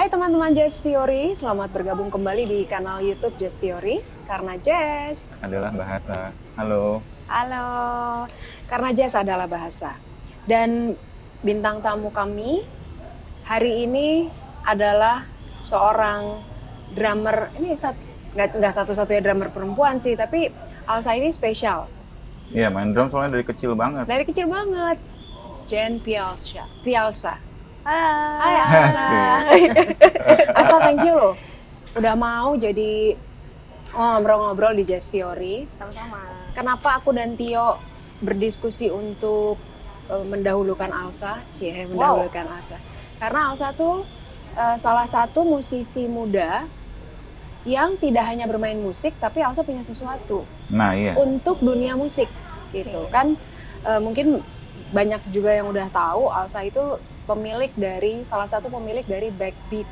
Hai teman-teman Jazz Theory, selamat bergabung kembali di kanal YouTube Jazz Theory. Karena jazz adalah bahasa. Halo. Halo, karena jazz adalah bahasa. Dan bintang tamu kami hari ini adalah seorang drummer. Ini nggak satu-satunya drummer perempuan sih, tapi Alsa ini spesial. Iya, main drum soalnya dari kecil banget. Dari kecil banget. Jen Pialsa. Hai Hai. Alsa. Alsa, thank you loh. Udah mau jadi ngobrol-ngobrol di Jazz Theory. Sama-sama. Kenapa aku dan Tio berdiskusi untuk mendahulukan Alsa? Mendahulukan Alsa. Karena Alsa tuh salah satu musisi muda yang tidak hanya bermain musik, tapi Alsa punya sesuatu Nah, iya. untuk dunia musik gitu kan. Mungkin banyak juga yang udah tahu Alsa itu salah satu pemilik dari Backbeat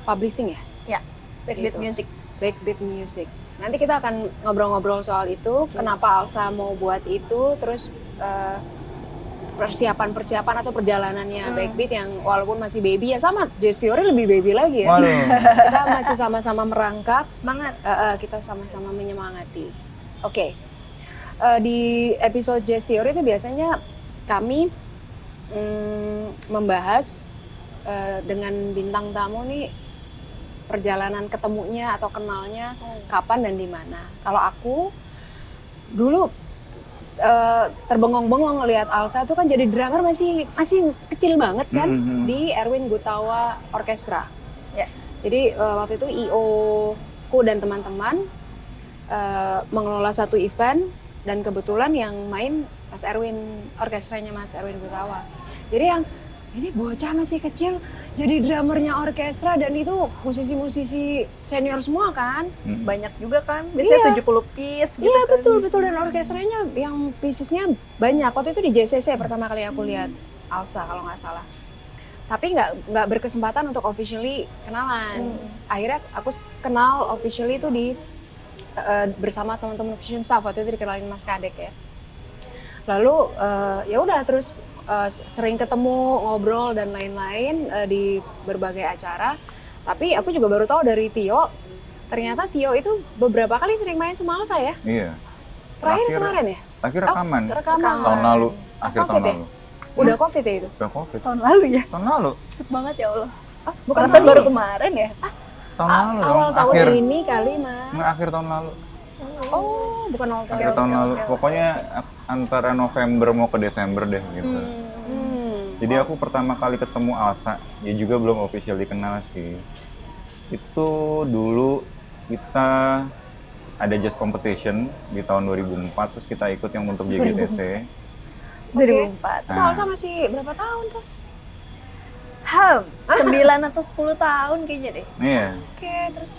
Publishing ya? Ya, Backbeat Gitu. Music. Backbeat Music. Nanti kita akan ngobrol-ngobrol soal itu, kenapa Alsa mau buat itu, terus persiapan atau perjalanannya Backbeat yang walaupun masih baby ya, sama Jazz Theory lebih baby lagi ya. Waduh. Kita masih sama-sama merangkak, Semangat. kita sama-sama menyemangati. Oke. Di episode Jazz Theory itu biasanya kami membahas dengan bintang tamu nih perjalanan ketemunya atau kenalnya kapan dan di mana. Kalau aku dulu terbengong-bengong ngelihat Alsa tuh kan jadi drummer masih kecil banget kan di Erwin Gutawa Orkestra. Ya. Jadi waktu itu IO ku dan teman-teman mengelola satu event dan kebetulan yang main Mas Erwin, orkestranya Mas Erwin Gutawa. Jadi yang ini bocah masih kecil jadi drummernya orkestra dan itu musisi-musisi senior semua kan. Banyak juga kan. Biasanya 70 piece gitu Iya kan. betul dan orkestranya yang piecesnya banyak. Waktu itu di JCC pertama kali aku lihat Alsa kalau nggak salah. Tapi nggak berkesempatan untuk officially kenalan. Akhirnya aku kenal officially itu di bersama teman-teman Fusion Staff, waktu itu dikenalin Mas Kadek ya. Lalu ya udah terus sering ketemu, ngobrol dan lain-lain di berbagai acara. Tapi aku juga baru tahu dari Tio, ternyata Tio itu beberapa kali sering main sama Alsa ya. Iya. Terakhir kemarin ya? Akhir rekaman. Rekaman. Tahun lalu, Pas akhir tahun COVID ya? lalu. Udah COVID ya itu? Udah Covid. Tahun lalu ya. Tahun lalu. Cepet banget ya Allah. Oh, bukan Perasaan tahun baru ini? kemarin ya. Tahun lalu dong. Awal tahun Akhir. ini kali Mas. Nggak, akhir tahun lalu. Oh, bukan awal tahun. Akhir tahun oke, lalu. oke. Pokoknya antara November mau ke Desember deh gitu. Jadi aku pertama kali ketemu Alsa, ya juga belum officially kenal sih. Itu dulu kita ada jazz competition di tahun 2004, terus kita ikut yang untuk JGTC. 2004. Itu Alsa masih berapa tahun tuh? 9 atau 10 tahun kayaknya deh. Iya. Oke, terus.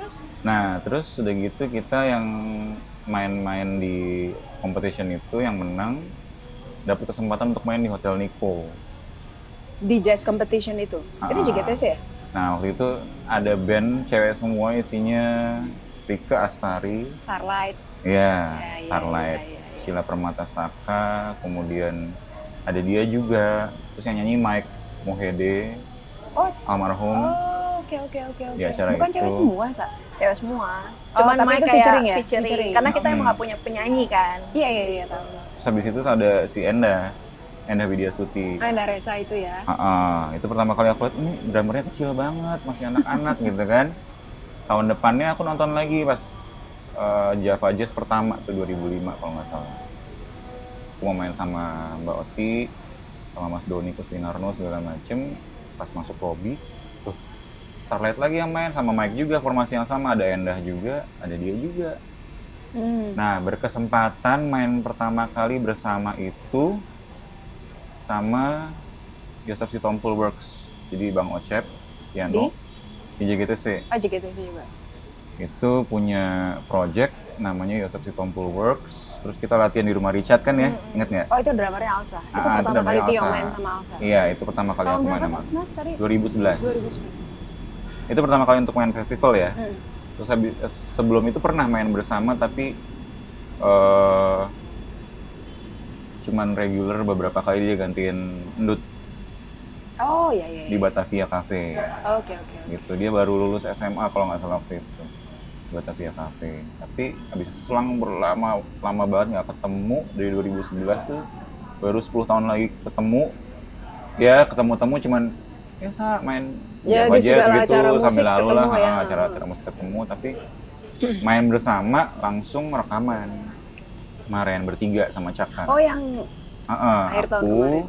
Nah, terus udah gitu kita yang main-main di competition itu yang menang dapat kesempatan untuk main di Hotel Nico. Di jazz competition itu? Itu JGTC ya? Nah, waktu itu ada band cewek semua isinya Rika Astari, Starlight. ya, Ya, Starlight, ya. Sheila Permata Saka, kemudian ada dia juga, terus yang nyanyi Mike Mohede, Oh, almarhum. oke. Di acara Bukan itu. cewek semua, Sa? Cewek semua. Oh, Cuman tapi main itu kayak featuring ya? featuring. Featuring. Karena kita emang gak punya penyanyi kan. Iya, tahu. Terus habis itu ada si Enda Widya Stuti. Anda Resa itu ya? Itu pertama kali aku lihat, ini drummernya kecil banget, masih anak-anak gitu kan. Tahun depannya aku nonton lagi pas Java Jazz pertama tuh 2005 kalau nggak salah. Aku mau main sama Mbak Oti, sama Mas Doni Kustinarno segala macem. Pas masuk lobby, tuh Starlight lagi yang main, sama Mike juga, formasi yang sama, ada Endah juga, ada dia juga. Nah, berkesempatan main pertama kali bersama itu sama Joseph Sitompul Works, jadi Bang Ocep, piano, di JGTC. Oh, JGTC juga. Itu punya project namanya Joseph Sitompul Works, terus kita latihan di rumah Richard kan ya, inget nggak? Oh, itu drummernya Alsa? Itu Itu pertama kali drummernya Tio Alsa. main sama Alsa? Iya, itu pertama kali Tahun aku main berapa sama tuh, Mas, tadi? 2011. 2011. Itu pertama kali untuk main festival ya. Terus sebelum itu pernah main bersama tapi cuman regular, beberapa kali dia gantiin Endut. Oh iya iya. di Batavia Cafe. Oke. Gitu, dia baru lulus SMA kalau nggak salah waktu itu. Batavia Cafe. Tapi habis itu selang lama banget nggak ketemu, dari 2011 tuh baru 10 tahun lagi ketemu. Ya ketemu cuman ya main Ya, Java di Jazz segala gitu acara musik sambil lalu lah ketemu ya. acara musik ketemu, tapi main bersama langsung rekaman kemarin bertiga sama Caka. Oh yang akhir tahun Aku, kemarin.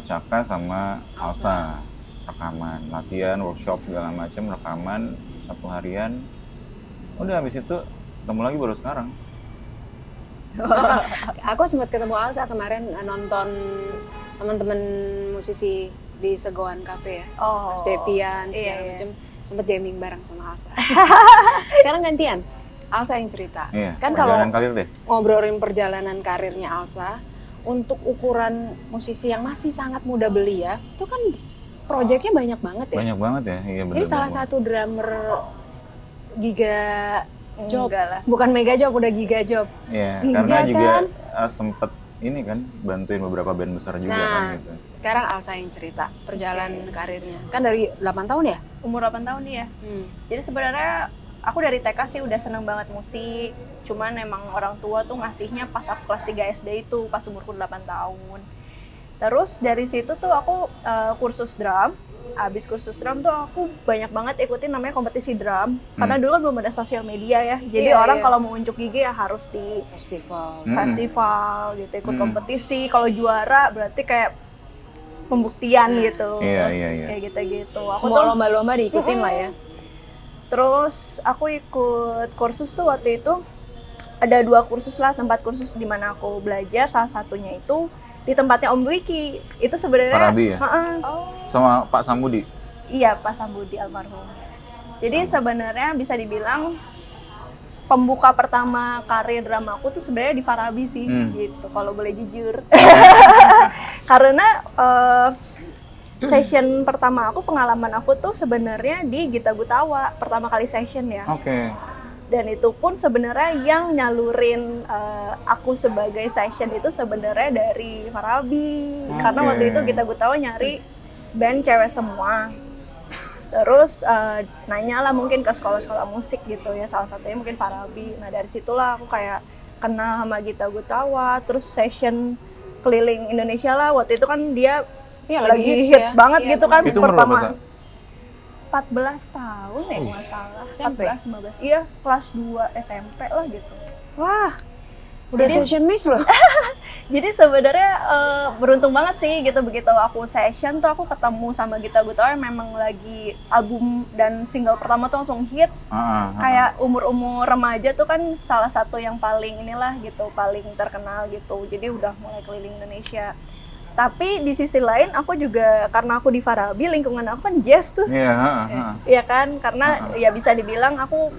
Caka sama Alsa rekaman, latihan, workshop segala macam, rekaman 1 harian. Udah habis itu ketemu lagi baru sekarang. Aku sempat ketemu Alsa kemarin nonton teman-teman musisi di Segoan Cafe ya. Oh. Mas Devian segala Iya. macam. Sempet jamming bareng sama Alsa. Sekarang gantian. Alsa yang cerita. Iya, Kan kalau perjalanan karir deh. ngobrolin perjalanan karirnya Alsa, untuk ukuran musisi yang masih sangat muda belia, itu kan proyeknya banyak banget ya. Banyak banget ya, iya benar. Jadi salah satu drummer Giga Job, Enggak lah. bukan Mega Job, udah Giga Job. Iya, Iya karena juga kan? sempet ini kan bantuin beberapa band besar juga Nah, kan gitu. sekarang Alsa yang cerita perjalanan karirnya. Kan dari 8 tahun ya? Umur 8 tahun dia. Jadi sebenarnya aku dari TK sih udah seneng banget musik. Cuman emang orang tua tuh ngasihnya pas aku kelas 3 SD itu, pas umurku 8 tahun. Terus dari situ tuh aku kursus drum. Abis kursus drum tuh aku banyak banget ikutin namanya kompetisi drum. Karena dulu kan belum ada sosial media ya. Jadi Iya, orang iya. kalau mau unjuk gigi ya harus di Festival. festival gitu, ikut kompetisi. Kalau juara berarti kayak pembuktian gitu. Iya. Kayak gitu-gitu. Aku Semua tuh lomba-lomba diikutin lah ya. terus aku ikut kursus tuh waktu itu ada 2 kursus lah, tempat kursus di mana aku belajar. Salah satunya itu di tempatnya Om Dwiki. Itu sebenarnya Farabi ya? Oh. Sama Pak Sambudi. Iya, Pak Sambudi almarhum. Jadi sebenarnya bisa dibilang pembuka pertama karir drama aku tuh sebenarnya di Farabi sih, gitu. Kalau boleh jujur. Karena session pertama aku, pengalaman aku tuh sebenarnya di Gita Gutawa, pertama kali session ya. Oke. Dan itu pun sebenarnya yang nyalurin aku sebagai session itu sebenarnya dari Farabi. Karena waktu itu Gita Gutawa nyari band cewek semua. Terus nanya lah mungkin ke sekolah-sekolah musik gitu ya, salah satunya mungkin Farabi. Nah dari situlah aku kayak kenal sama Gita Gutawa, terus session keliling Indonesia lah. Waktu itu kan dia Iya, lagi hits ya. banget Iya, gitu kan. Itu umur berapa, Sa? 14 tahun ya nggak salah. SMP? 14, 15. Iya, kelas 2 SMP lah gitu. Wah, udah Jadi- session miss loh. Jadi sebenarnya beruntung banget sih gitu, begitu aku session tuh aku ketemu sama Gita Gutawa yang memang lagi album dan single pertama tuh langsung hits. Kayak umur-umur remaja tuh kan salah satu yang paling inilah gitu, paling terkenal gitu. Jadi udah mulai keliling Indonesia. Tapi di sisi lain aku juga, karena aku di Farabi, lingkungan aku kan jazz tuh. Iya, Iya kan, karena ya bisa dibilang aku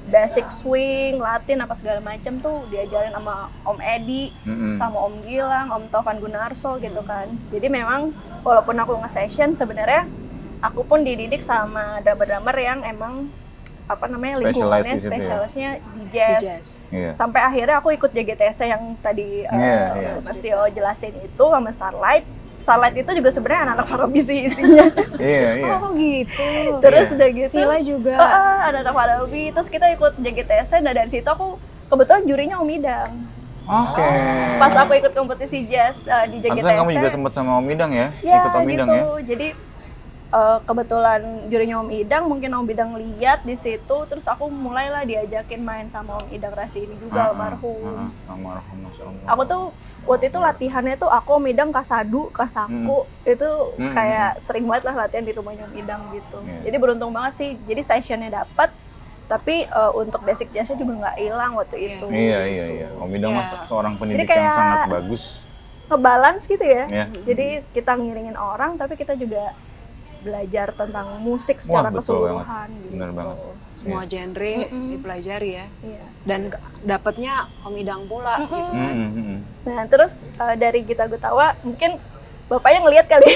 basic swing, Latin apa segala macam tuh diajarin sama Om Edi, sama Om Gilang, Om Tovan Gunarso gitu kan. Jadi memang walaupun aku nge-session sebenarnya aku pun dididik sama drummer-drummer yang emang apa namanya Specialize lingkungannya di situ ya? spesialisnya di Di jazz. jazz. Iya. Sampai akhirnya aku ikut JGTS yang tadi Iya. Mas Tio jelasin itu sama Starlight. Starlight itu juga sebenarnya anak-anak Farabi sih isinya. Iya. Oh gitu. Terus Iya. udah gitu. Sila juga. Anak-anak Farabi. Terus kita ikut JGTS, dan dari situ aku kebetulan jurinya Om Idang. Oke. Pas aku ikut kompetisi jazz di JGTS. Pantesan kamu juga sempat sama Om Idang ya? Ya Ikut Om gitu. Idang ya? Jadi kebetulan jurinya Om Idang, mungkin Om Idang lihat di situ, terus aku mulailah diajakin main sama Om Idang Rasi ini juga almarhum. Almarhum, Masya Allah. Aku tuh waktu itu latihannya tuh aku Om Idang Kasadu, Kasaku, itu kayak sering banget lah latihan di rumahnya Om Idang gitu. Iya. Jadi beruntung banget sih, jadi sessionnya dapat, tapi untuk basic jazznya juga nggak hilang waktu itu. Iya. Om Idang Iya. masak seorang pendidik kayak- yang sangat bagus. Ngebalance gitu ya. Iya. Jadi kita ngiringin orang, tapi kita juga belajar tentang musik secara betul keseluruhan banget. gitu. Bener banget. Semua genre dipelajari ya. Iya. Dan dapatnya Om Idang pula gitu kan. Nah terus dari Gita Gutawa mungkin bapaknya ngelihat kali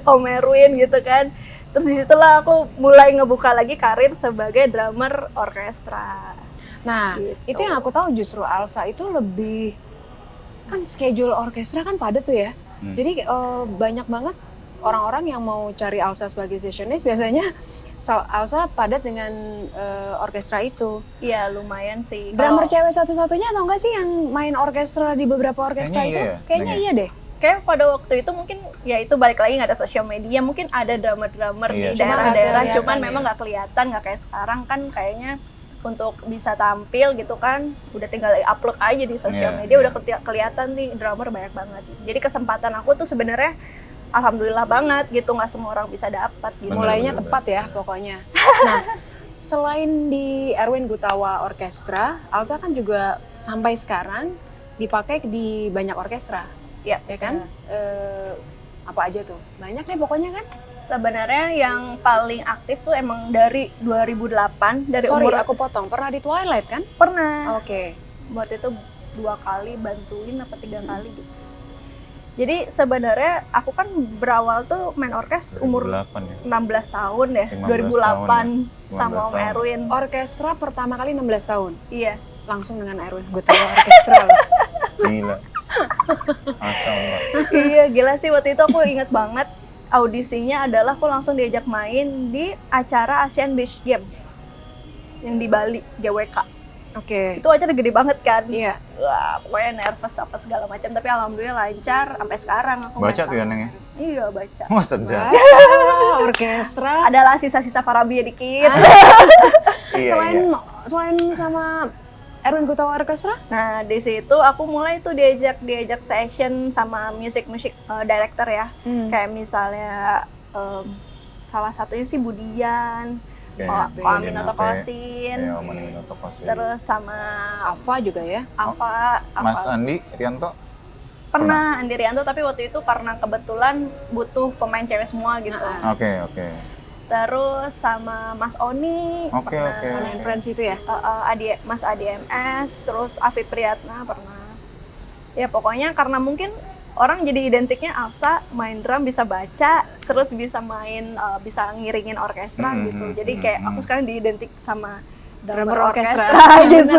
Om Erwin gitu kan. Terus disitulah aku mulai ngebuka lagi karir sebagai drummer orkestra. Nah, Gitu. itu yang aku tahu justru Alsa itu lebih, kan schedule orkestra kan padat tuh ya. Jadi banyak banget orang-orang yang mau cari Alsa sebagai sessionis, biasanya Alsa padat dengan orkestra itu. Iya lumayan sih. Drummer Kalau- cewek satu-satunya atau enggak sih yang main orkestra di beberapa orkestra Kayaknya itu? iya ya, Kayaknya iya deh. Kayak pada waktu itu mungkin ya itu balik lagi nggak ada sosial media, mungkin ada drummer-drummer Iya. di Cuma nggak daerah-daerah, kelihatan cuman ya. memang nggak kelihatan, nggak kayak sekarang kan kayaknya untuk bisa tampil gitu kan udah tinggal upload aja di sosial Iya, media iya. udah kelihatan nih drummer banyak banget. Jadi kesempatan aku tuh sebenarnya alhamdulillah banget gitu, nggak semua orang bisa dapat gitu. Bener, Mulainya bener, tepat ya pokoknya. Nah, selain di Erwin Gutawa Orkestra, Alsa kan juga sampai sekarang dipakai di banyak orkestra, Ya, ya kan? Apa aja tuh? Banyak deh pokoknya kan? Sebenarnya yang paling aktif tuh emang dari 2008 dari Sorry, umur aku potong. Pernah di Twilight kan? pernah. Oke. Waktu itu 2 kali bantuin apa 3 kali gitu. Jadi sebenarnya aku kan berawal tuh main orkes umur 2008 ya. 16 tahun ya, 15 2008 tahun sama 15 Om tahun. Erwin. Orkestra pertama kali 16 tahun. Iya. Langsung dengan Erwin Gutawa Orkestra loh. Gila. Masya Allah. Iya, gila sih waktu itu aku inget banget audisinya adalah aku langsung diajak main di acara Asian Beach Game yang di Bali, GWK. Oke. Itu acara gede banget kan. Iya. Wah, pokoknya nervous apa segala macam, tapi alhamdulillah lancar sampai sekarang aku main Baca tuh sama ya, Neng ya? Erwin. Iya, baca. Masa dah? Wah, orkestra. Adalah sisa-sisa Farabi dikit. Iya, Selain sama Erwin Gutawa Orkestra? Nah, di situ aku mulai tuh diajak session sama music director ya. Kayak misalnya salah satunya sih Budian, Oke, Ko Amin Budian atau Ape. Kosin, Iya, Om Amin atau Kosin. terus sama Ava juga ya? Ava, Mas Andi Rianto? pernah Andi Rianto, tapi waktu itu karena kebetulan butuh pemain cewek semua gitu. Oke, oke. Terus sama Mas Oni, Oke, pernah. oke. One and Friends itu ya? Mas Adi MS, terus Afif Priyatna pernah. Ya pokoknya karena mungkin orang jadi identiknya Alsa main drum bisa baca, terus bisa main bisa ngiringin orkestra gitu. Jadi kayak aku sekarang diidentik sama drummer orkestra gitu.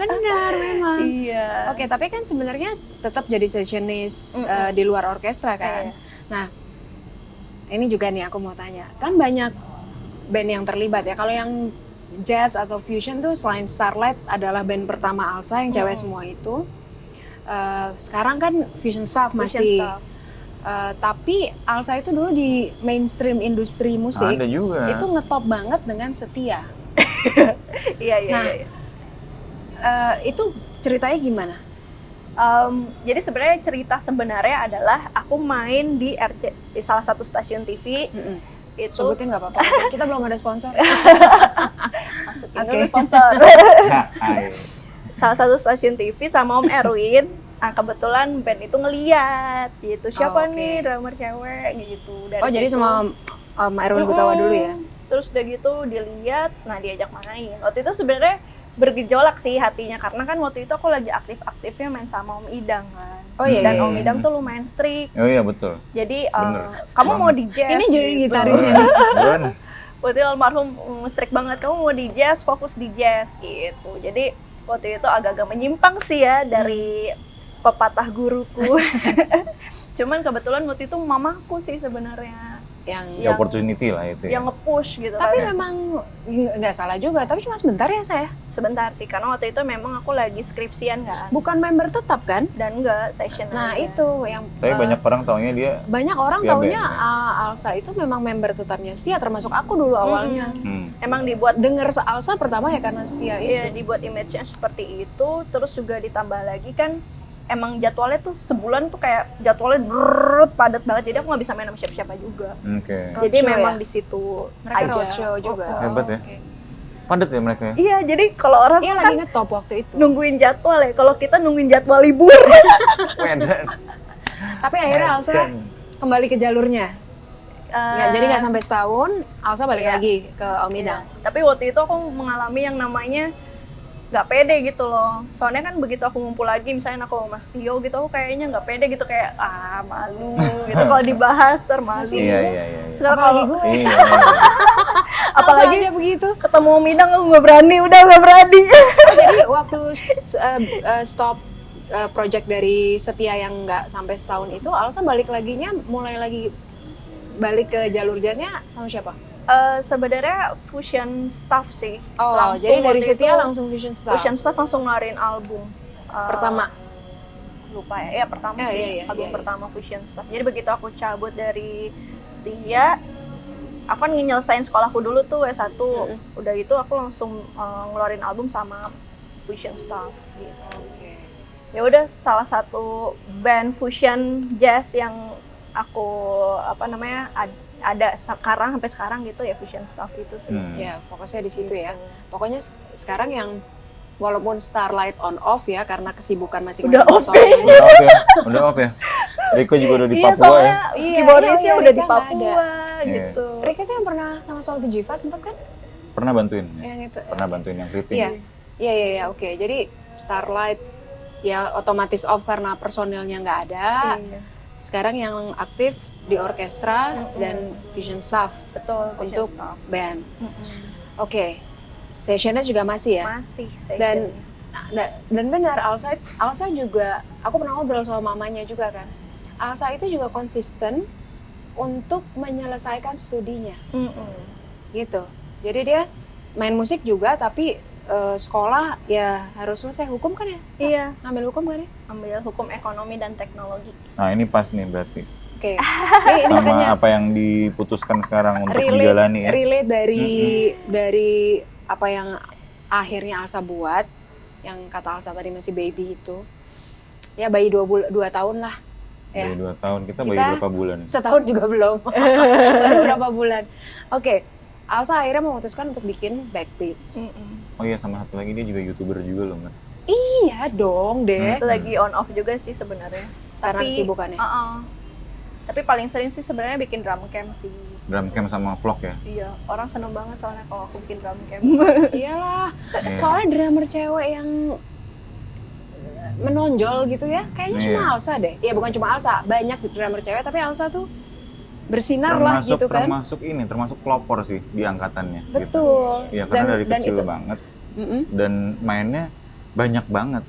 Benar memang. Iya. Oke, tapi kan sebenarnya tetap jadi sessionis di luar orkestra kan. Iya. Nah, ini juga nih aku mau tanya. Kan banyak band yang terlibat ya. Kalau yang jazz atau fusion tuh selain Starlight adalah band pertama Alsa yang cewek semua itu. Sekarang kan Fusion Staff masih. Staff. Tapi Alsa itu dulu di mainstream industri musik Ada juga. itu ngetop banget dengan Setia. Iya, iya, Nah, iya. Itu ceritanya gimana? Jadi sebenarnya cerita sebenarnya adalah aku main di di salah satu stasiun TV. Itu Sebutin nggak apa-apa. Kita belum ada sponsor. masukin Oke. dulu sponsor. Hai. Salah satu stasiun TV sama Om Erwin. Nah, kebetulan band itu ngeliat gitu. Siapa oke. nih drummer cewek gitu. Dari Oh, jadi situ, sama Erwin Gutawa dulu ya? Terus udah gitu dilihat, nah diajak main. Waktu itu sebenarnya bergejolak sih hatinya karena kan waktu itu aku lagi aktif-aktifnya main sama Om Idang kan. Oh iya. Dan iya, Om iya. Idang tuh lumayan strict. Oh iya betul. Jadi Bener. kamu mau Banget. di jazz. Ini jadi gitu. gitarisnya nih. Bukan. Waktu itu almarhum strict banget, kamu mau di jazz, fokus di jazz gitu. Jadi waktu itu agak-agak menyimpang sih ya dari pepatah guruku. Cuman kebetulan waktu itu mamaku sih sebenarnya Yang Ya opportunity lah itu ya. yang nge-push gitu tapi kan. memang nggak salah juga, tapi cuma sebentar ya saya. Sebentar sih, karena waktu itu memang aku lagi skripsian kan. Bukan member tetap kan? Dan enggak session Nah aja. itu yang Tapi banyak orang taunya dia banyak orang Setia taunya band. Alsa itu memang member tetapnya Setia, termasuk aku dulu awalnya. Emang dibuat Denger Alsa pertama ya karena Setia ya itu. dibuat image-nya seperti itu, terus juga ditambah lagi kan emang jadwalnya tuh sebulan tuh kayak jadwalnya padat banget, jadi aku nggak bisa main sama siapa-siapa juga. Oke. Jadi Roadshow memang ya? di situ Mereka aja. roadshow juga. Hebat ya. Oke. Padat ya mereka ya? Iya, jadi kalau orang Iya tuh lagi kan ngetop waktu itu. nungguin jadwal ya, kalau kita nungguin jadwal libur. Medan. Tapi akhirnya Alsa kembali ke jalurnya. Jadi nggak sampai setahun, Alsa balik Iya. lagi ke Om Idang. Tapi waktu itu aku mengalami yang namanya nggak pede gitu loh. Soalnya kan begitu aku ngumpul lagi, misalnya aku sama Mas Tio gitu, aku kayaknya nggak pede gitu, kayak malu gitu kalau dibahas termalu. Masa sih? Iya iya iya. Sekarang Apalagi kalau gue. Iya. apalagi Alsa aja begitu. ketemu Om Idang aku nggak berani, udah nggak berani. Jadi waktu stop project dari Setia yang nggak sampai setahun itu, Alsa balik ke jalur jazznya sama siapa? Sebenarnya fusion stuff sih. Oh, Langsung jadi dari waktu Setia itu langsung fusion stuff. Fusion stuff langsung ngeluarin album. Pertama. Lupa ya, pertama sih. Iya. Album pertama fusion stuff. Jadi begitu aku cabut dari Setia, aku kan nyelesain sekolahku dulu tuh S1. Udah gitu aku langsung ngeluarin album sama fusion stuff gitu. Oke. Ya udah, salah satu band fusion jazz yang aku ada sampai sekarang gitu ya, fusion stuff itu sih. Ya, fokusnya di situ ya. Pokoknya sekarang yang walaupun Starlight on off ya karena kesibukan masing-masing Udah off personilnya. Udah off ya. Riko juga udah di Iya, Papua ya. soalnya keyboardisnya udah di Rika nggak Papua ada. gitu. Rika tuh yang pernah sama Solti Jiva sempat kan? Pernah bantuin. Ya. Yang itu. Pernah bantuin yang Kriting. Iya, oke. Jadi Starlight ya otomatis off karena personilnya nggak ada. Iya, Sekarang yang aktif di orkestra dan fusion staff betul. fusion untuk stuff. band. Oke. Sessionnya juga masih ya? Masih saya Dan benar Alsa juga, aku pernah ngobrol sama mamanya juga kan. Alsa itu juga konsisten untuk menyelesaikan studinya gitu. Jadi dia main musik juga tapi sekolah ya harus selesai. Hukum kan ya? Iya, Ngambil hukum kan ya? ambil hukum ekonomi dan teknologi. Nah ini pas nih berarti. Oke. Ini Sama makanya apa yang diputuskan sekarang untuk dijalani ya. relate dari apa yang akhirnya Alsa buat, yang kata Alsa tadi masih baby itu. Ya bayi 2 tahun lah. Ya. Bayi 2 tahun, kita bayi Kita berapa bulan? Setahun juga belum. Baru berapa bulan. Oke. Alsa akhirnya memutuskan untuk bikin Backbeats. Oh iya, sama satu lagi dia juga YouTuber juga loh, Mbak. Iya dong, Dek. Lagi on off juga sih sebenarnya. Karena kesibukannya. Tapi paling sering sih sebenarnya bikin drum camp sih. Drum camp sama vlog ya. Iya, orang seneng banget soalnya kalau aku bikin drum camp. Iyalah. Soalnya drummer cewek yang menonjol gitu ya, kayaknya cuma Alsa deh. Ya bukan cuma Alsa, banyak drummer cewek tapi Alsa tuh bersinar lah gitu kan. Termasuk pelopor sih di angkatannya. Betul. Gitu. Iya, karena dari kecil itu, banget. Dan mainnya banyak banget.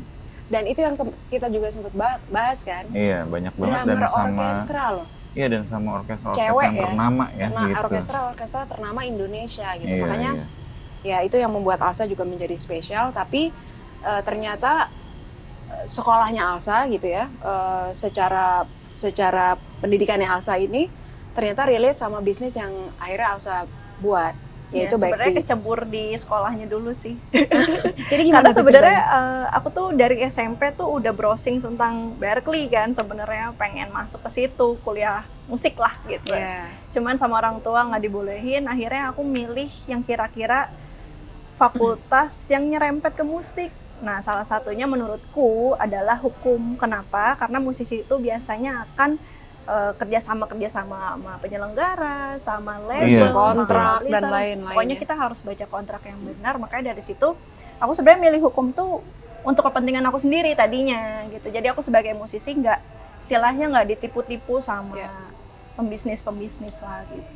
Dan itu yang kita juga sempat bahas kan. Iya, banyak banget. Drummer Dan sama orkestra loh. Iya, dan sama orkestra Cewek yang ya. ternama ya. Gitu. Orkestra ternama Indonesia gitu. Iya, Makanya ya itu yang membuat Alsa juga menjadi spesial. Tapi ternyata sekolahnya Alsa gitu ya, secara pendidikannya Alsa ini ternyata relate sama bisnis yang akhirnya Alsa buat, yaitu sebenarnya Backbeats. kecebur di sekolahnya dulu sih. Jadi gimana Karena tuh sebenarnya ceritanya? aku tuh dari SMP tuh udah browsing tentang Berklee kan, sebenarnya pengen masuk ke situ kuliah musik lah gitu. Iya. Cuman sama orang tua nggak dibolehin, akhirnya aku milih yang kira-kira fakultas yang nyerempet ke musik. Nah, salah satunya menurutku adalah hukum. Kenapa? Karena musisi itu biasanya akan kerjasama sama penyelenggara, sama label, kontrak sama dan lisan. lain-lain. Pokoknya kita harus baca kontrak yang benar. Makanya dari situ aku sebenarnya milih hukum tuh untuk kepentingan aku sendiri tadinya gitu. Jadi aku sebagai musisi istilahnya nggak ditipu-tipu sama pembisnis lah gitu.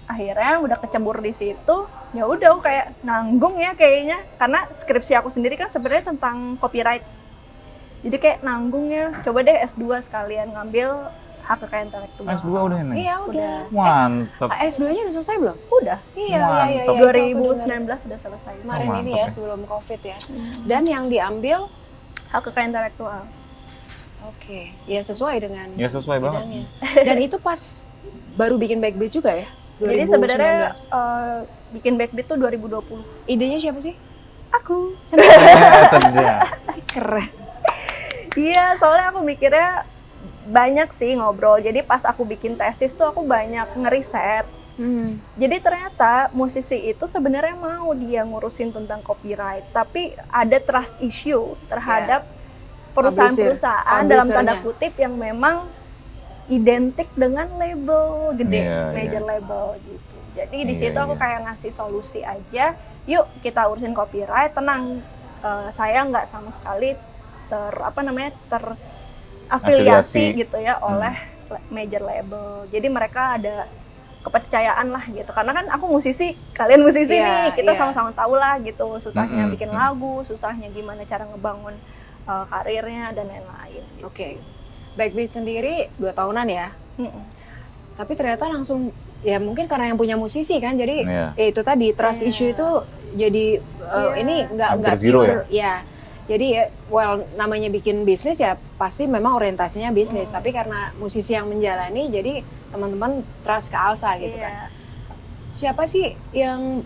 Akhirnya udah kecebur di situ, ya udah aku kayak nanggung ya kayaknya, karena skripsi aku sendiri kan sebenarnya tentang copyright. Jadi kayak nanggung ya, coba deh S2 sekalian ngambil hak kekayaan intelektual. S2 udah nih? Iya udah. Mantap. S2-nya udah selesai belum? Udah. Iya. Mantap. 2019 sudah selesai. Kemarin mantap ini ya, ya. sebelum COVID ya. Dan yang diambil, Hak kekayaan intelektual. oke, ya sesuai dengan Ya sesuai banget. bidangnya. Dan itu pas baru bikin Backbeat juga ya? 2019. Jadi sebenarnya bikin Backbeat tuh 2020. Idenya siapa sih? Aku. Sendiri. Sedap. Keren. Iya, soalnya aku mikirnya banyak sih ngobrol. Jadi pas aku bikin tesis tuh aku banyak ngeriset. Jadi ternyata musisi itu sebenarnya mau dia ngurusin tentang copyright, tapi ada trust issue terhadap perusahaan-perusahaan dalam tanda kutip yang memang identik dengan label gede, major label gitu. Jadi di situ aku kayak ngasih solusi aja. Yuk kita urusin copyright, tenang. Saya nggak sama sekali terafiliasi gitu ya oleh major label. Jadi mereka ada kepercayaan lah gitu. Karena kan aku musisi, kalian musisi nih, kita sama-sama tahu lah gitu susahnya bikin lagu, susahnya gimana cara ngebangun karirnya dan lain-lain. Oke. Backbeat sendiri 2 tahunan ya. Mm-mm. Tapi ternyata langsung ya mungkin karena yang punya musisi kan, jadi Iya. ya itu tadi trust Iya. issue itu jadi ini nggak Hampir zero pure ya. Jadi well namanya bikin bisnis ya pasti memang orientasinya bisnis, tapi karena musisi yang menjalani jadi teman-teman trust ke Alsa gitu kan. Iya. Siapa sih yang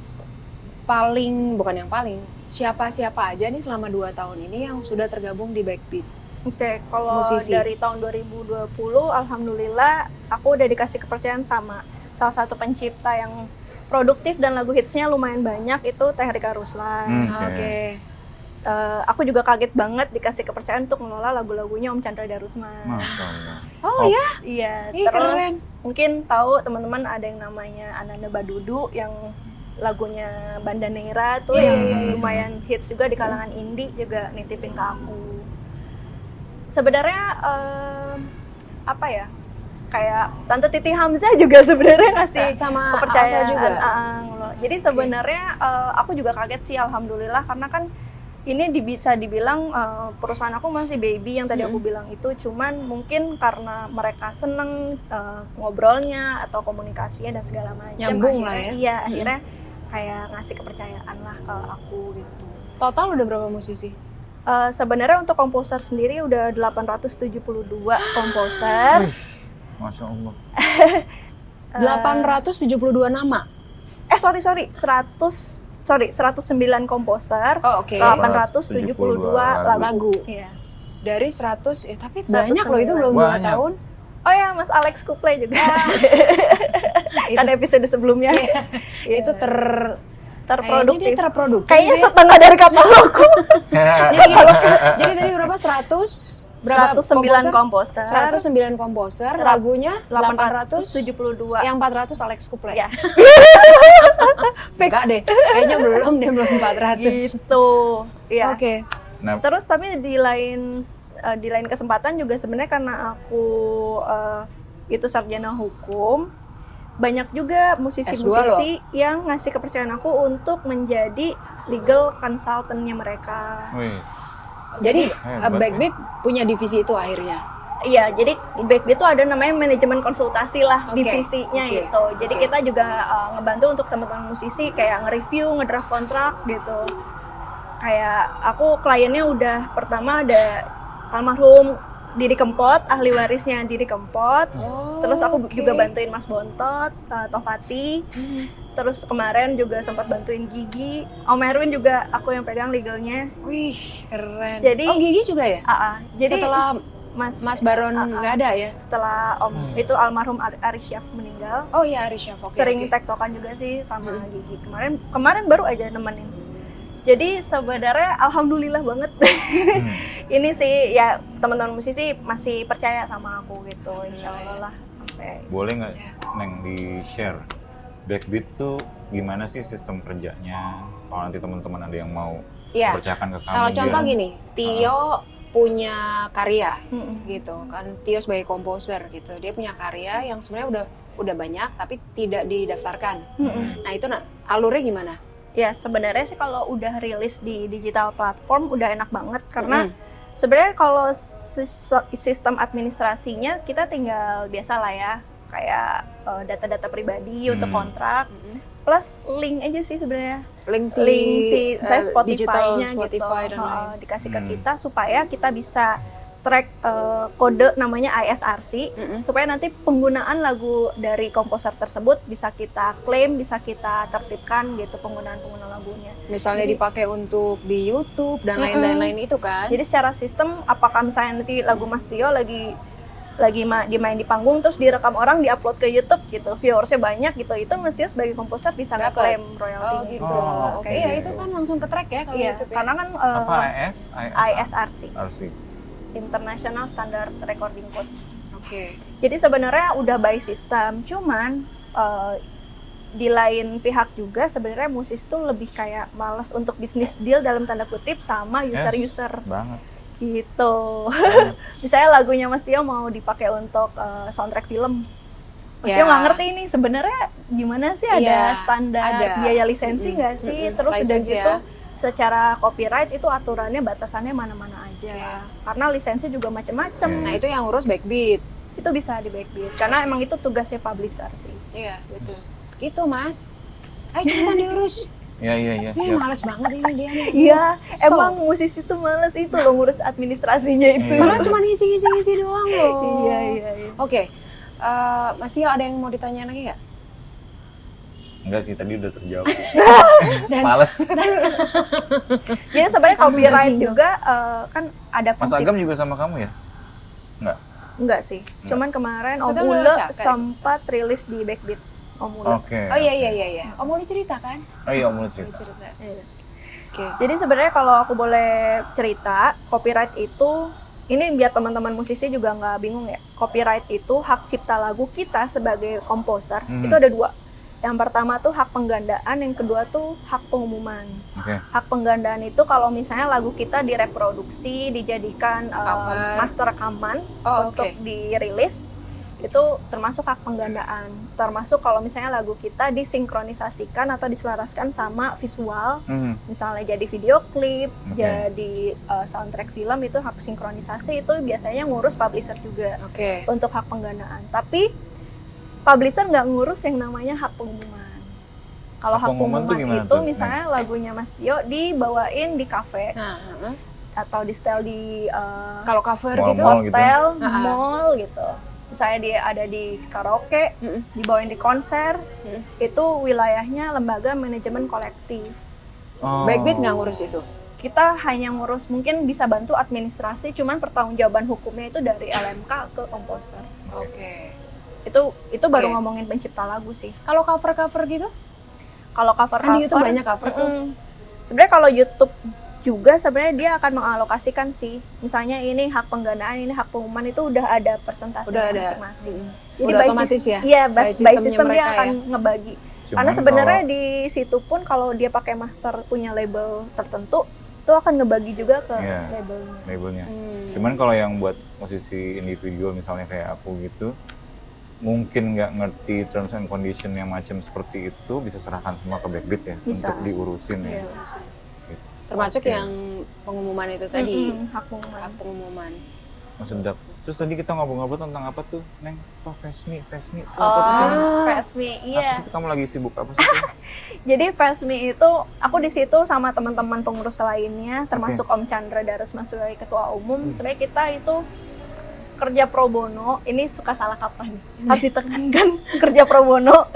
paling bukan yang paling siapa aja nih selama 2 tahun ini yang sudah tergabung di Backbeat? Oke, kalau Musisi. dari tahun 2020, alhamdulillah aku udah dikasih kepercayaan sama salah satu pencipta yang produktif dan lagu hitsnya lumayan banyak, itu Teh Rika Ruslan. Oke. Aku juga kaget banget dikasih kepercayaan untuk mengelola lagu-lagunya Om Chandra Darusman. Masya Allah. Oh ya? Iya, Ih, terus keren. mungkin tahu teman-teman ada yang namanya Ananda Badudu yang lagunya Banda Neira tuh Iya, yang iya, iya. lumayan hits juga di kalangan indie juga nitipin ke aku. Sebenarnya apa ya? Kayak Tante Titi Hamzah juga sebenarnya ngasih Sama kepercayaan. Alsa juga. Jadi sebenarnya aku juga kaget sih alhamdulillah karena kan ini bisa dibilang perusahaan aku masih baby yang tadi aku bilang itu, cuman mungkin karena mereka seneng ngobrolnya atau komunikasinya dan segala macam. Nyambung lah ya. Iya, akhirnya kayak ngasih kepercayaan lah ke aku gitu. Total udah berapa musisi? Sebenarnya untuk komposer sendiri udah 872 komposer. Masya Allah. 872 nama. 109 komposer. Oh, oke. 872 lagu. Lagu. Iya. Dari 100 tapi 109. banyak loh, itu belum 2 Banyak. tahun. Oh ya, Mas Alex Kuple juga. Kan episode sebelumnya. Iya. Iya. Itu terproduktif. Kayaknya dia terproduktif. Kayaknya Dia- setengah dari katalogku. jadi tadi berapa? 100 109 komposer. 109 komposer, lagunya 800, 872. yang 400 Alex Kuple. Ya. Enggak deh, kayaknya belum 400. Gitu. Iya. Oke. Nah, Terus tapi di lain kesempatan juga sebenarnya karena aku itu sarjana hukum, banyak juga musisi-musisi yang ngasih kepercayaan aku untuk menjadi legal consultant-nya mereka. wih. Jadi Hebat, Backbeat punya divisi itu akhirnya. Iya, jadi Backbeat itu ada namanya manajemen konsultasi lah, Oke, divisinya oke, gitu. Jadi oke. kita juga ngebantu untuk teman-teman musisi kayak nge-review, ngedraft kontrak gitu. Kayak aku kliennya udah pertama ada almarhum Didi Kempot, ahli warisnya Didi Kempot. Oh, Terus aku oke. juga bantuin Mas Bontot, Tovati. Terus kemarin juga sempat bantuin Gigi. Om Erwin juga aku yang pegang legalnya. Wih, keren. Jadi- oh, Gigi juga ya? Jadi Setelah Mas Baron nggak ada ya? setelah Om itu almarhum Aris Syaf meninggal, Oh iya, Arisha. Oke, sering oke. tektokan juga sih sama Gigi. Kemarin baru aja nemenin. Jadi sebenarnya alhamdulillah banget. Ini sih ya teman-teman musisi masih percaya sama aku gitu, insya Allah lah sampai. Boleh nggak, Neng, di-share Backbeat tuh gimana sih sistem kerjanya? Kalau nanti teman-teman ada yang mau Iya. percayakan ke kamu. Kalau contoh biar- gini, Tio punya karya Mm-mm. gitu kan. Tio sebagai komposer gitu. Dia punya karya yang sebenarnya udah banyak tapi tidak didaftarkan. Mm-mm. Nah, itu alurnya gimana? Ya sebenarnya sih kalau udah rilis di digital platform udah enak banget karena sebenarnya kalau sistem administrasinya kita tinggal biasa lah ya, kayak data-data pribadi untuk kontrak plus link aja sih sebenarnya. Link Link saya digital, Spotify-nya Spotify gitu dan lain. dikasih ke kita supaya kita bisa track kode namanya ISRC supaya nanti penggunaan lagu dari komposer tersebut bisa kita klaim, bisa kita tertibkan gitu penggunaan lagunya. Misalnya Jadi- dipakai untuk di YouTube dan lain-lain itu kan. Jadi secara sistem apakah misalnya nanti lagu Mas Tio lagi dimain di panggung terus direkam orang diupload ke YouTube gitu, viewersnya banyak gitu, itu Mas Tio sebagai komposer bisa Dapat. ngeklaim Oh royalti gitu. Oh, Oke, kayak iya gitu. itu kan langsung ke track ya kalau Iya, YouTube ya. karena kan Apa AS? ISRC, RC. International Standard Recording Code. Oke. Jadi sebenarnya udah by system, cuman di lain pihak juga sebenarnya musisi tuh lebih kayak malas untuk bisnis deal dalam tanda kutip sama user-user Banget. gitu. Misalnya lagunya Mas Tio mau dipakai untuk soundtrack film. Mas Ya. Tio nggak ngerti nih sebenarnya gimana sih ada Iya, standar ada. biaya lisensi nggak sih? Terus udah License gitu ya. secara copyright itu aturannya batasannya mana-mana aja. aja. Karena lisensi juga macam-macam. Nah itu yang ngurus Backbeat. Itu bisa di Backbeat. Karena emang itu tugasnya publisher sih. Iya betul. Gitu Mas. Ayo cepetan diurus. Iya, Ini siap. males banget ini dia nih. Iya, Kesel. emang musisi tuh males itu loh ngurus administrasinya itu. Iya. Padahal cuma ngisi doang loh. Iya. Oke, Mas Tio ada yang mau ditanya lagi nggak? Enggak sih, tadi udah terjawab. Dan- Males. Jadi sebenarnya Langsung copyright tersinggung. juga kan ada Mas fungsi. Agam juga sama kamu ya? Enggak. Enggak sih. Cuman kemarin Mas Om Agam Ule udah capek. sempat rilis di Backbeat. Om Ule. Oke. Oh iya. Om Uli cerita kan? Oh iya, Om Uli Uli cerita. cerita. Iya. Oke. Jadi sebenarnya kalau aku boleh cerita, copyright itu ini biar teman-teman musisi juga nggak bingung ya. Copyright itu hak cipta lagu kita sebagai komposer. Itu ada dua. Yang pertama tuh hak penggandaan, yang kedua tuh hak pengumuman. Oke. Hak penggandaan itu kalau misalnya lagu kita direproduksi, dijadikan Cover. master rekaman Oh, untuk oke. dirilis, itu termasuk hak penggandaan. Termasuk kalau misalnya lagu kita disinkronisasikan atau diselaraskan sama visual, misalnya jadi video klip, Oke. jadi soundtrack film, itu hak sinkronisasi itu biasanya ngurus publisher juga Oke. untuk hak penggandaan. Tapi publisher nggak ngurus yang namanya hak pengumuman. Kalau Hak hak pengumuman tuh pengumuman gimana itu tuh? misalnya lagunya Mas Tio dibawain di kafe Nah, atau di setel di kalau cover Mall-mall gitu, gitu. hotel, Ah. mall gitu. Misalnya dia ada di karaoke, dibawain di konser, itu wilayahnya lembaga manajemen kolektif. Oh. Backbeat nggak ngurus itu. Kita hanya ngurus, mungkin bisa bantu administrasi, cuman pertanggungjawaban hukumnya itu dari LMK ke komposer. Oke. Itu baru Oke. ngomongin pencipta lagu sih. Kalau cover gitu? Kalau cover Kan di YouTube banyak cover tuh. Sebenarnya kalau YouTube juga sebenarnya dia akan mengalokasikan sih. Misalnya ini hak penggandaan, ini hak pengumuman, itu udah ada persentase Udah ada. masing-masing. Udah otomatis ya? Iya, By by systemnya system dia mereka akan ya? ngebagi. Cuman Karena sebenarnya kalau- di situ pun kalau dia pakai master punya label tertentu, itu akan ngebagi juga ke Iya. labelnya. labelnya. Hmm. Cuman kalau yang buat musisi individual misalnya kayak aku gitu, mungkin nggak ngerti terms and condition yang macam seperti itu, bisa serahkan semua ke Backbeat ya Bisa. untuk diurusin ya. Iya. Termasuk Oke. yang pengumuman itu tadi, Hak pengumuman. hak pengumuman. Oh, sedap. Terus tadi kita ngobrol-ngobrol tentang apa tuh, Neng? Oh, Fesmi itu apa tuh sih? Neng? Fasmi, Apa iya. sih itu? Kamu lagi sibuk apa sih? Tuh? Jadi Fasmi itu aku di situ sama teman-teman pengurus lainnya, termasuk Om Chandra Darusman sebagai ketua umum. Sebenarnya kita itu kerja pro bono. Ini suka salah kaprah nih. Harus ditekankan kerja pro bono.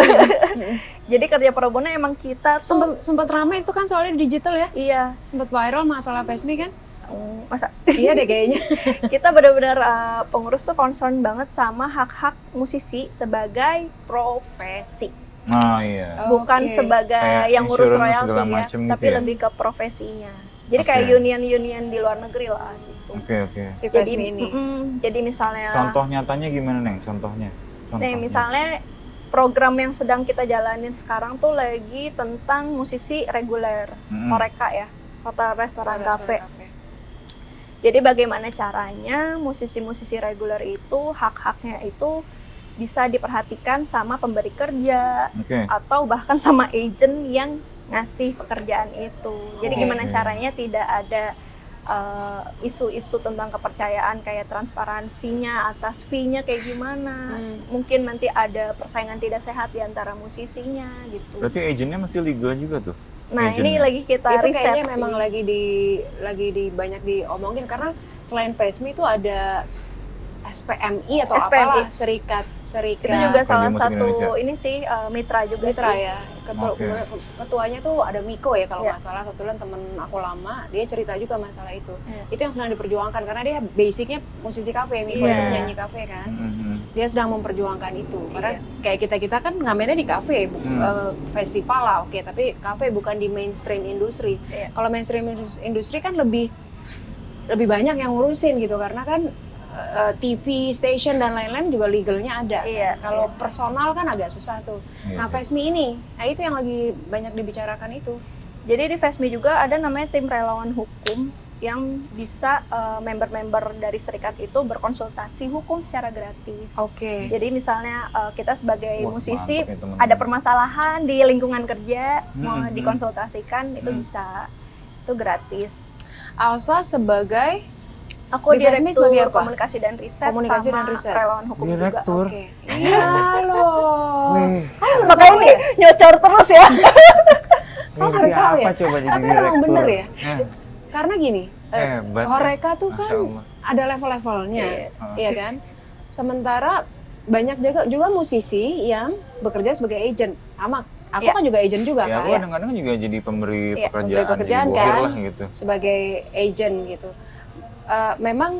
Jadi kerja pro bono emang kita tuh Sempet rame itu kan soalnya di digital ya. iya, Sempet viral masalah Fesmi kan? masa Iya deh kayaknya. kita benar-benar pengurus tuh concern banget sama hak-hak musisi sebagai profesi. Nah iya. Bukan Oke. sebagai Kayak yang ngurus insurance royalti segala ya, macem gitu tapi ya? lebih ke profesinya. Jadi Oke. kayak union-union di luar negeri lah gitu. Oke. Si Jadi, Fesmi ini. jadi misalnya, Contoh nyatanya gimana, Neng? Contohnya. nih misalnya program yang sedang kita jalanin sekarang tuh lagi tentang musisi reguler, Horeca ya, hotel, restoran, kafe. Jadi bagaimana caranya musisi-musisi reguler itu hak-haknya itu bisa diperhatikan sama pemberi kerja Oke. atau bahkan sama agent yang ngasih pekerjaan itu. Jadi Oke. gimana caranya tidak ada isu-isu tentang kepercayaan kayak transparansinya atas fee-nya kayak gimana. Mungkin nanti ada persaingan tidak sehat di antara musisinya gitu. Berarti agentnya masih legal juga tuh? Nah, ini agentnya. lagi kita Itu riset kayaknya sih. memang lagi di banyak diomongin karena selain Fesmi itu ada SPMI atau SPMI. apalah serikat Itu juga Prodi salah Musik satu Indonesia. ini sih mitra juga Mitra sih. ya. Oke. Ketuanya tuh ada Miko ya kalau Iya. nggak salah, kebetulan temen aku lama, dia cerita juga masalah itu. Iya. Itu yang sedang diperjuangkan karena dia basicnya musisi kafe, Miko Iya. itu penyanyi kafe kan. Mhm. Dia sedang memperjuangkan itu karena kayak kita kan ngamennya di kafe, festival lah oke, tapi kafe bukan di mainstream industri. Iya. Kalau mainstream industri kan lebih banyak yang ngurusin gitu karena kan TV, station dan lain-lain juga legalnya ada. Iya, Kalau personal kan agak susah tuh. Iya, Nah, iya. Fesmi ini, nah itu yang lagi banyak dibicarakan itu. Jadi di FESMI juga ada namanya tim relawan hukum yang bisa member-member dari serikat itu berkonsultasi hukum secara gratis. Oke. Jadi misalnya kita sebagai Wah, musisi mantap nih, teman-teman. ada permasalahan di lingkungan kerja mau Hmm, dikonsultasikan itu bisa, itu gratis. Alsa sebagai Aku Diva Resmi direktur sebagai apa? komunikasi dan riset Komunikasi sama dan riset. relawan hukum Direktur. Oke. Iya loh. Wih, juga. Makanya nih nyocor terus ya. Kamu mimpi baru tahu apa ya? coba jadi Tapi direktur? emang bener ya. Eh, Karena gini, Hebat ya. Horeca tuh Masya kan Allah. ada level-levelnya, Iya. iya kan? Sementara banyak juga musisi yang bekerja sebagai agent. Sama, aku Iya. kan juga agent juga Ya, kan, aku kadang-kadang juga jadi pemberi Iya, pekerjaan, pemberi pekerjaan jadi bokir kan. lah gitu. sebagai agent gitu. Memang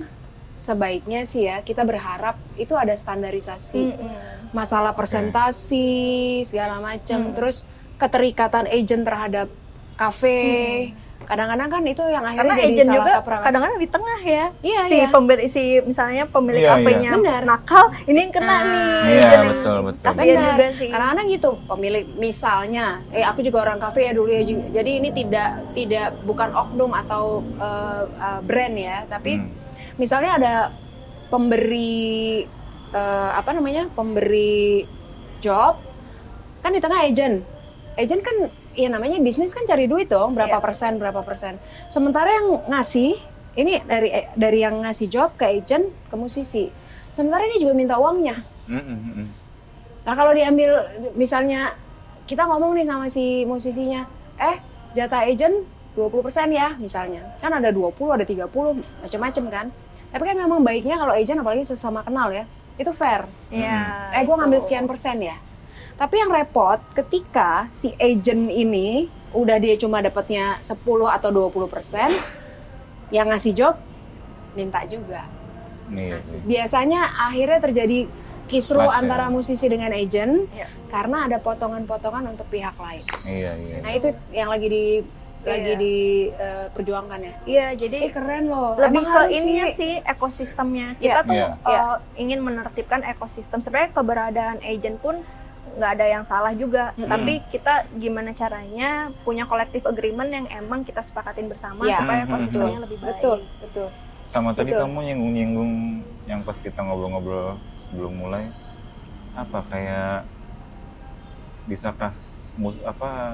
sebaiknya sih ya kita berharap itu ada standarisasi. Masalah presentasi segala macam, terus keterikatan agent terhadap kafe. Kadang-kadang kan itu yang akhirnya Karena jadi agent salah juga kaprah. kadang-kadang di tengah ya. Iya, si iya. pemberi misalnya pemilik Iya, kafenya Benar. nakal, ini yang kena Nah, nih. Iya, Jadi betul. Kasihan Benar. juga sih. Kadang-kadang gitu pemilik misalnya, aku juga orang kafe ya dulu ya. Jadi ini tidak bukan oknum atau brand ya, tapi misalnya ada pemberi pemberi job kan di tengah agent. Agent kan ya namanya bisnis kan cari duit dong, berapa Iya. persen. Sementara yang ngasih ini dari yang ngasih job ke agent ke musisi. Sementara ini juga minta uangnya. Nah kalau diambil misalnya kita ngomong nih sama si musisinya, jatah agent 20% ya misalnya. Kan ada 20, ada 30, macam-macam kan. Tapi kan memang baiknya kalau agent apalagi sesama kenal ya, itu fair. Iya. Gue ngambil itu. sekian persen ya. Tapi yang repot ketika si agent ini udah dia cuma dapatnya 10 atau 20%, yang ngasih job minta juga. Iya, Nah, biasanya akhirnya terjadi kisruh Clash ya. antara musisi dengan agent Iya. karena ada potongan-potongan untuk pihak lain. Iya. Nah itu yang lagi diperjuangkan ya. Iya, jadi Keren loh. lebih Emang ke harus ininya sih ekosistemnya. Iya. Kita tuh Iya. ingin menertibkan ekosistem. Sebenarnya keberadaan agent pun nggak ada yang salah juga, tapi kita gimana caranya punya collective agreement yang emang kita sepakatin bersama Iya. supaya ekosistemnya lebih baik. Betul. Sama tadi Betul. kamu nyinggung-nyinggung yang pas kita ngobrol-ngobrol sebelum mulai, apa kayak bisakah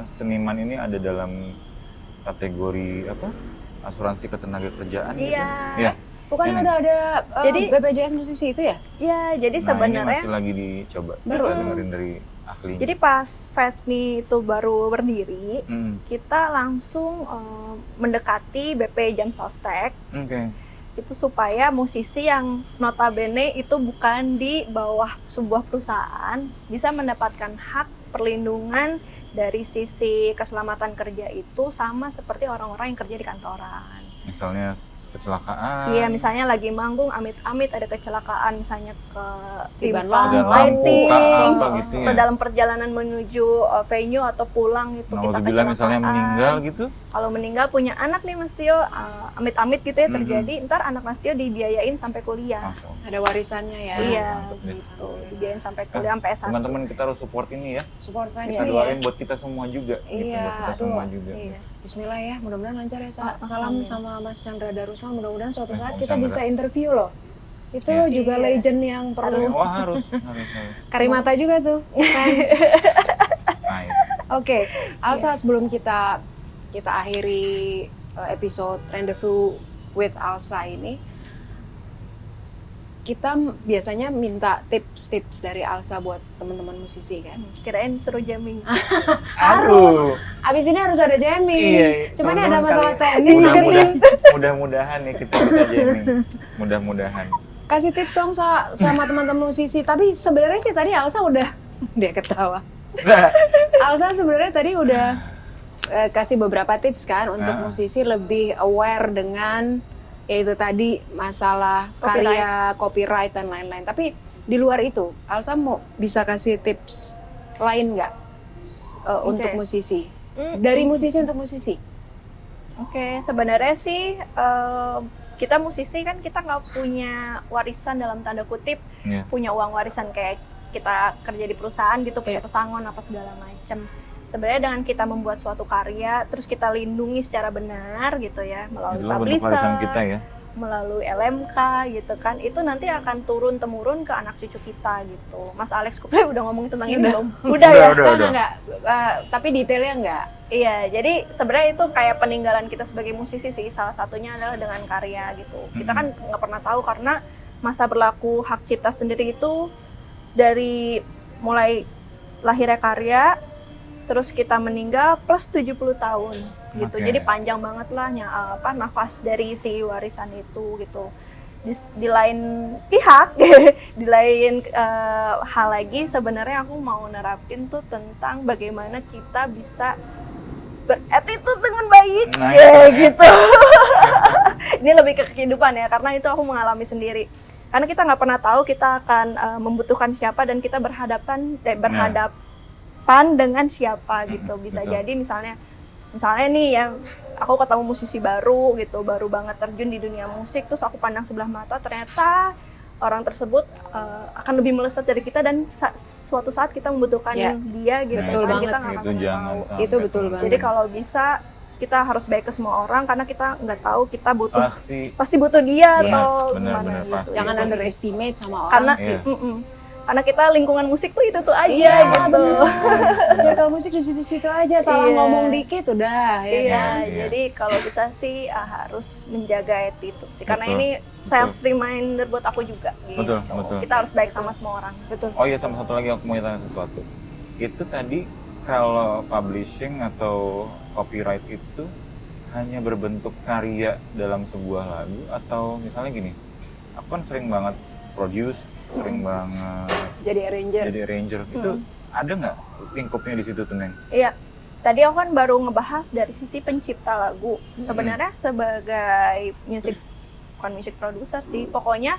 seniman ini ada dalam kategori asuransi ketenagakerjaan gitu? Iya. Iya. Bukannya Ini. udah ada Jadi- BPJS musisi itu ya? Iya, jadi Nah, sebenarnya ini masih lagi dicoba. Baru. Kita dengerin dari ahlinya. jadi pas FESMI itu baru berdiri, kita langsung mendekati BP Jam Sostek Oke. itu supaya musisi yang notabene itu bukan di bawah sebuah perusahaan bisa mendapatkan hak perlindungan dari sisi keselamatan kerja itu sama seperti orang-orang yang kerja di kantoran. Misalnya kecelakaan. Iya, misalnya lagi manggung, amit-amit ada kecelakaan, misalnya Tiban timpa lampu, lighting, apa gitu ya. atau dalam perjalanan menuju venue atau pulang itu kita Naudzubillah misalnya kecelakaan. meninggal gitu. Kalau meninggal punya anak nih Mas Tio, amit-amit gitu ya Mhm. terjadi, ntar anak Mas Tio dibiayain sampai kuliah. Masya Allah. Ada warisannya ya. Iya, mantap deh. gitu. Dibiayain sampai kuliah sampai S1. Teman-teman kita harus support ini ya. Support fans Kita Iya. doain buat kita semua juga. Gitu, Iya, buat kita aduh. semua juga. Iya. Bismillah ya, mudah-mudahan lancar ya. Salam amin. sama Mas Chandra Darusman, mudah-mudahan suatu Om saat kita Chandra. bisa interview loh. Itu Iya. juga Iya. legend yang perlu. Wah harus. Karimata juga tuh, fans. Nice. Oke, Alsa sebelum kita akhiri episode Rendezvous with Alsa ini, kita biasanya minta tips-tips dari Alsa buat teman-teman musisi kan. Kirain suruh jamming. Harus. Abis ini harus ada jamming. Iya. Cuman ini ada Teman-teman masalah kali- teknis. Mudah-mudahan ya kita bisa jamming. Mudah-mudahan. Kasih tips dong sama teman-teman musisi. Tapi sebenarnya sih tadi Alsa udah dia ketawa. Alsa sebenarnya tadi udah kasih beberapa tips kan untuk musisi lebih aware dengan yaitu tadi masalah karya, copyright dan lain-lain. Tapi di luar itu, Alsa mau bisa kasih tips lain nggak untuk musisi? Dari musisi untuk musisi? Oke, sebenarnya sih kita musisi kan kita nggak punya warisan dalam tanda kutip, Iya. punya uang warisan kayak kita kerja di perusahaan gitu, punya Iya. pesangon apa segala macam. Sebenarnya dengan kita membuat suatu karya, terus kita lindungi secara benar gitu ya melalui Itulah bentuk publisher, warisan kita ya. melalui LMK gitu kan, itu nanti akan turun temurun ke anak cucu kita gitu. Mas Alex Kuplay udah ngomong tentang ini belum? Udah ya? Enggak. Tapi detailnya enggak. Iya, jadi sebenarnya itu kayak peninggalan kita sebagai musisi sih. Salah satunya adalah dengan karya gitu. Kita kan nggak pernah tahu karena masa berlaku hak cipta sendiri itu dari mulai lahirnya karya, terus kita meninggal plus 70 tahun gitu. Oke. Jadi panjang banget lah nafas dari si warisan itu gitu. Di lain pihak, di lain hal lagi sebenarnya aku mau nerapin tuh tentang bagaimana kita bisa berattitude dengan baik, Nah, gitu. Ini lebih ke kehidupan ya, karena itu aku mengalami sendiri. Karena kita nggak pernah tahu kita akan membutuhkan siapa dan kita berhadapan dengan siapa gitu. Bisa betul. jadi misalnya nih yang aku ketemu musisi baru gitu, baru banget terjun di dunia musik, terus aku pandang sebelah mata ternyata orang tersebut akan lebih melesat dari kita dan suatu saat kita membutuhkan Ya. dia gitu. Betul kan banget. kita nggak Itu akan jangan tahu. sampai Itu betul tuh. banget. Jadi kalau bisa kita harus baik ke semua orang karena kita nggak tahu kita butuh pasti butuh dia Iya, atau benar, gimana benar, gitu. pasti. Jangan underestimate sama orang Karena sih. karena kita lingkungan musik tuh itu aja Iya, gitu. Circle musik di situ-situ aja, salah Iya. ngomong dikit udah, ya Iya, kan? Iya. jadi kalau bisa sih harus menjaga attitude sih karena Betul, ini self reminder buat aku juga gitu. Betul. Kita harus baik sama semua orang. Betul. Oh iya, sama satu lagi aku mau tanya sesuatu. Itu tadi kalau publishing atau copyright itu hanya berbentuk karya dalam sebuah lagu atau misalnya gini, aku kan sering banget produce, sering banget Jadi arranger. jadi arranger. Itu ada nggak lingkupnya di situ tuh, Neng? Iya. Tadi aku kan baru ngebahas dari sisi pencipta lagu. Sebenarnya sebagai bukan music producer sih, pokoknya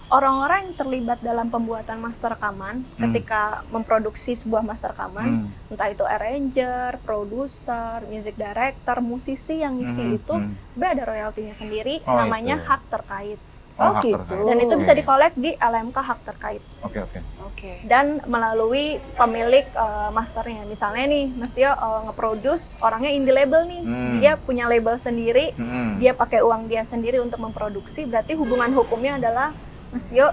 orang-orang yang terlibat dalam pembuatan master rekaman ketika memproduksi sebuah master rekaman, entah itu arranger, produser, music director, musisi yang ngisi itu sebenarnya ada royaltinya sendiri, Oh, namanya itu. hak terkait. Oh, hak gitu. terkait. Dan itu Oke. bisa dikolek di LMK hak terkait. Oke. Oke. Dan melalui pemilik masternya. Misalnya nih, Mas Tio nge-produce orangnya indie label nih. Dia punya label sendiri, dia pakai uang dia sendiri untuk memproduksi, berarti hubungan hukumnya adalah Mas Tio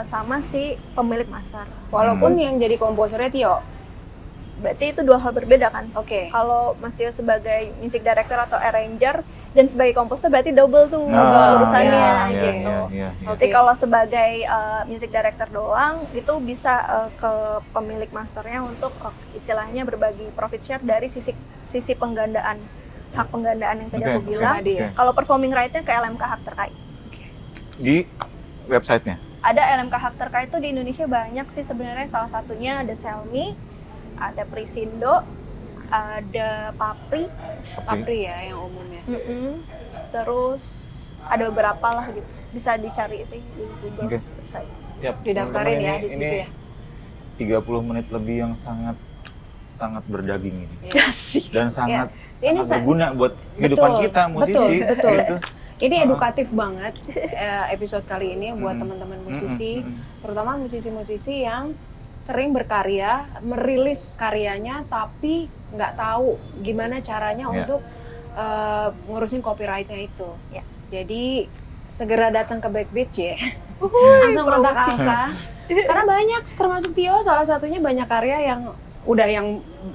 sama si pemilik master. Walaupun yang jadi komposernya Tio. Berarti itu dua hal berbeda kan? Oke. Kalau Mas Tio sebagai music director atau arranger dan sebagai komposer berarti double tuh urusannya iya, gitu. Iya. Oke. Tapi kalau sebagai music director doang itu bisa ke pemilik masternya untuk istilahnya berbagi profit share dari sisi penggandaan hak penggandaan yang tadi Oke, aku bilang. Pribadi ya. Kalau performing right-nya ke LMK hak terkait. Di websitenya. Ada LMK hak terkait tuh di Indonesia banyak sih sebenarnya, salah satunya ada Selmi, ada Prisindo, ada Papri, Papri ya yang umumnya. terus ada beberapa lah gitu. Bisa dicari sih di Google Oke. website. Siap. Didaftarin Teman-teman, ya di situ ya. 30 menit lebih yang sangat berdaging ini. Iya. Dan sangat Ini berguna buat kehidupan Betul, kita musisi. betul. Gitu. Ini edukatif banget episode kali ini buat teman-teman musisi, terutama musisi-musisi yang sering berkarya, merilis karyanya tapi nggak tahu gimana caranya untuk ngurusin copyrightnya itu. Ya. Jadi segera datang ke Backbeat ya. Iya. Langsung kontak Alsa. Karena banyak, termasuk Tio salah satunya banyak karya yang udah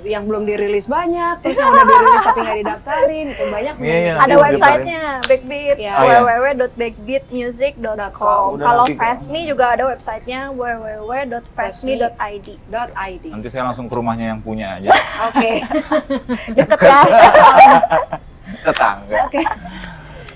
yang belum dirilis banyak, terus yang udah dirilis tapi nggak didaftarin, itu banyak. Iya, iya. Ada Nanti websitenya Backbeat, Ya. Oh, iya. www.backbeatmusic.com. Udah Kalau nanti- Fastme juga ada websitenya www.fastme.id. .id. Nanti saya langsung ke rumahnya yang punya aja. Oke. Deket ya. Tetangga. Oke.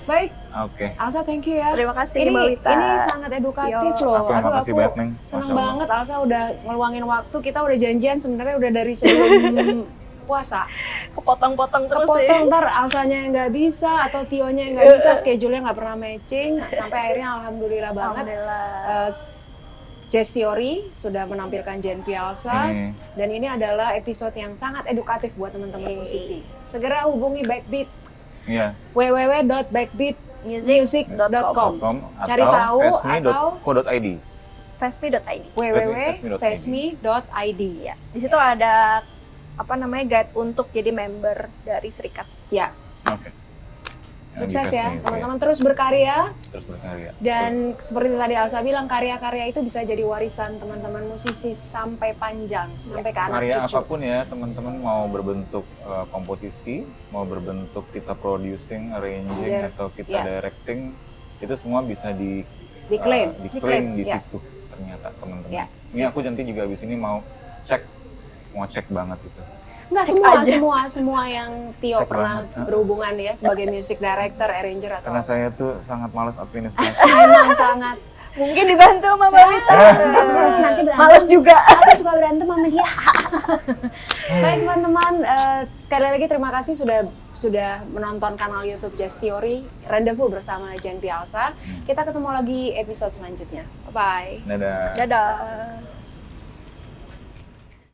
Baik, Oke. Alsa thank you ya. Terima kasih Ini Mbak Wita. ini sangat edukatif Stio. loh. Aku yang makasih banyak, Neng. Seneng Masya Allah. banget Alsa udah ngeluangin waktu. Kita udah janjian sebenarnya udah dari sebelum puasa. Kepotong-potong terus Kepotong sih. ntar Alsanya yang nggak bisa atau Tionya yang nggak bisa, schedule-nya nggak pernah matching. Sampai akhirnya alhamdulillah banget. Alhamdulillah. Jazz Theory sudah menampilkan Gen Pialsa dan ini adalah episode yang sangat edukatif buat teman-teman musisi. Segera hubungi Backbeat Iya. www.backbeatmusic.com. Cari tahu atau Fasme.co.id. Fastme.id. www.fasme.id. Ya, di situ ada guide untuk jadi member dari serikat. Ya, Oke. Sukses Andika ya, Smith, teman-teman terus berkarya. Terus berkarya. Dan seperti tadi Alsa bilang, karya-karya itu bisa jadi warisan teman-teman musisi sampai panjang, sampai ke anak Karya cucu. apapun ya, teman-teman mau berbentuk komposisi, mau berbentuk kita producing, arranging, atau kita directing, itu semua bisa Diklaim. diklaim di ya. situ ternyata teman-teman. Ya. Ini aku nanti juga abis ini mau cek banget gitu. Enggak semua yang Tio Cek pernah banget. berhubungan ya sebagai music director, arranger atau Karena saya tuh sangat malas administrasi. memang sangat. Mungkin dibantu sama Mbak Wita. Nanti berantem. Males juga. Aku suka berantem sama dia. Baik teman-teman, sekali lagi terima kasih sudah menonton kanal YouTube Jazz Theory. Rendezvous bersama Jen Pialsa. Kita ketemu lagi episode selanjutnya. Bye bye. Dadah. Dadah.